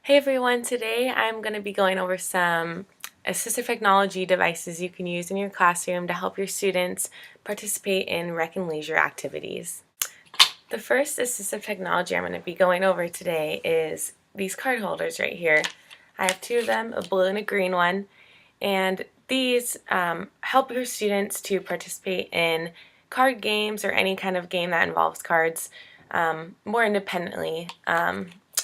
Hey everyone, today I'm going to be going over some assistive technology devices you can use in your classroom to help your students participate in rec and leisure activities. The first assistive technology I'm going to be going over today is these card holders right here. I have two of them, a blue and a green one, and these help your students to participate in card games or any kind of game that involves cards more independently.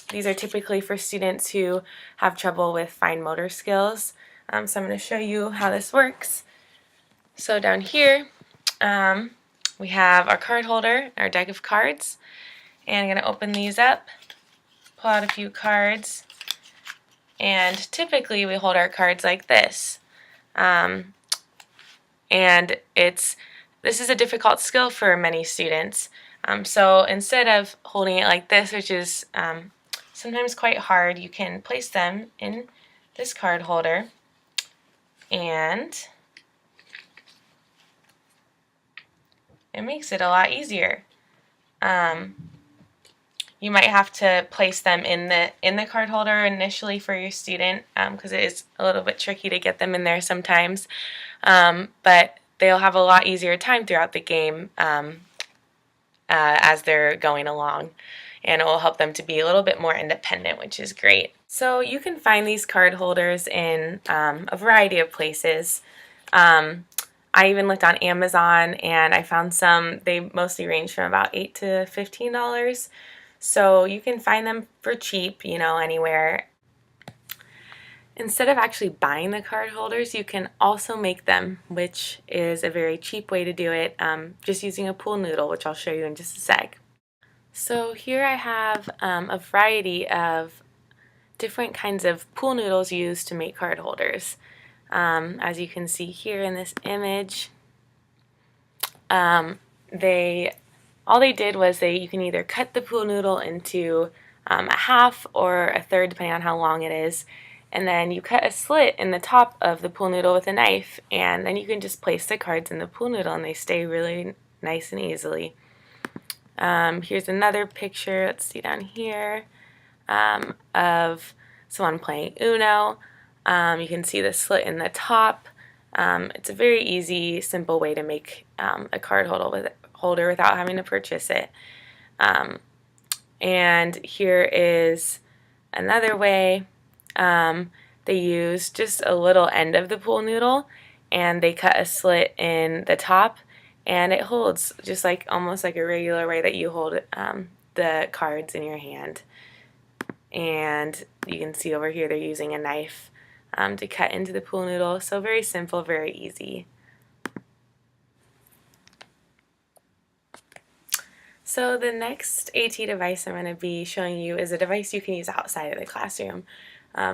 These are typically for students who have trouble with fine motor skills. So I'm going to show you how this works. So down here we have our card holder, our deck of cards, and I'm going to open these up, pull out a few cards, and typically we hold our cards like this. And this is a difficult skill for many students. So instead of holding it like this, which is sometimes quite hard, you can place them in this card holder, and it makes it a lot easier. You might have to place them in the card holder initially for your student because it is a little bit tricky to get them in there sometimes, but they'll have a lot easier time throughout the game as they're going along, and it will help them to be a little bit more independent, which is great. So you can find these card holders in a variety of places. I even looked on Amazon and I found some. They mostly range from about $8 to $15. So you can find them for cheap, anywhere. Instead of actually buying the card holders, you can also make them, which is a very cheap way to do it, just using a pool noodle, which I'll show you in just a sec. So here I have a variety of different kinds of pool noodles used to make card holders. As you can see here in this image, all they did was you can either cut the pool noodle into a half or a third, depending on how long it is, and then you cut a slit in the top of the pool noodle with a knife, and then you can just place the cards in the pool noodle and they stay really nice and easily. Here's another picture, let's see down here, of someone playing Uno. You can see the slit in the top. It's a very easy, simple way to make a card holder without having to purchase it. And here is another way. They use just a little end of the pool noodle and they cut a slit in the top, and it holds just almost like a regular way that you hold the cards in your hand. And you can see over here they're using a knife to cut into the pool noodle. So very simple, very easy. So the next AT device I'm going to be showing you is a device you can use outside of the classroom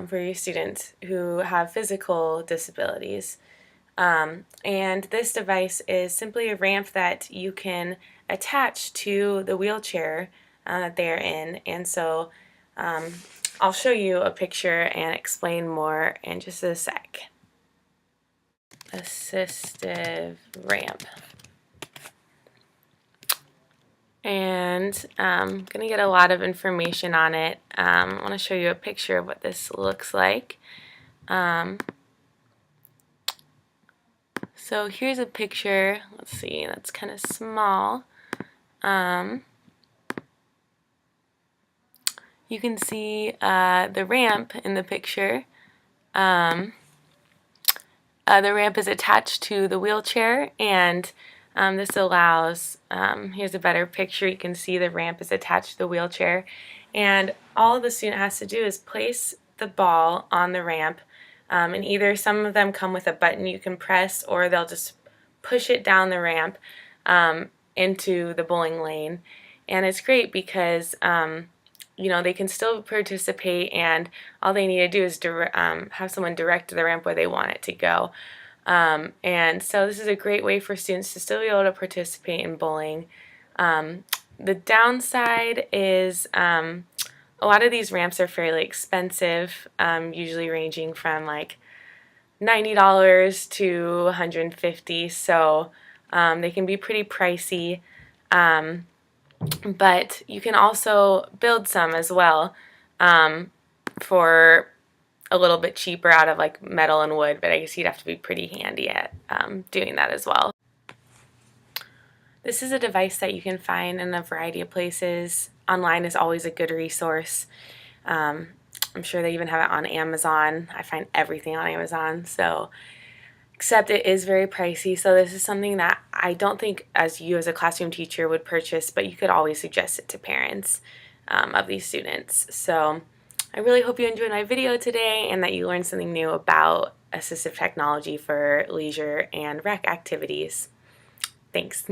for your students who have physical disabilities. And this device is simply a ramp that you can attach to the wheelchair that they're in. And so I'll show you a picture and explain more in just a sec. Assistive ramp. And I'm going to get a lot of information on it. I want to show you a picture of what this looks like. So here's a picture. Let's see, that's kind of small. You can see the ramp in the picture. The ramp is attached to the wheelchair, and this allows, here's a better picture, you can see the ramp is attached to the wheelchair, and all the student has to do is place the ball on the ramp, and either some of them come with a button you can press, or they'll just push it down the ramp into the bowling lane. And it's great because they can still participate, and all they need to do is have someone direct the ramp where they want it to go. And so this is a great way for students to still be able to participate in bowling. The downside is a lot of these ramps are fairly expensive, usually ranging from like $90 to $150, so they can be pretty pricey. But you can also build some as well. for a little bit cheaper out of like metal and wood, but I guess you'd have to be pretty handy at doing that as well. This is a device that you can find in a variety of places. Online is always a good resource. I'm sure they even have it on Amazon. I find everything on Amazon, so except it is very pricey. So this is something that I don't think as you as a classroom teacher would purchase, but you could always suggest it to parents of these students. So I really hope you enjoyed my video today and that you learned something new about assistive technology for leisure and rec activities. Thanks.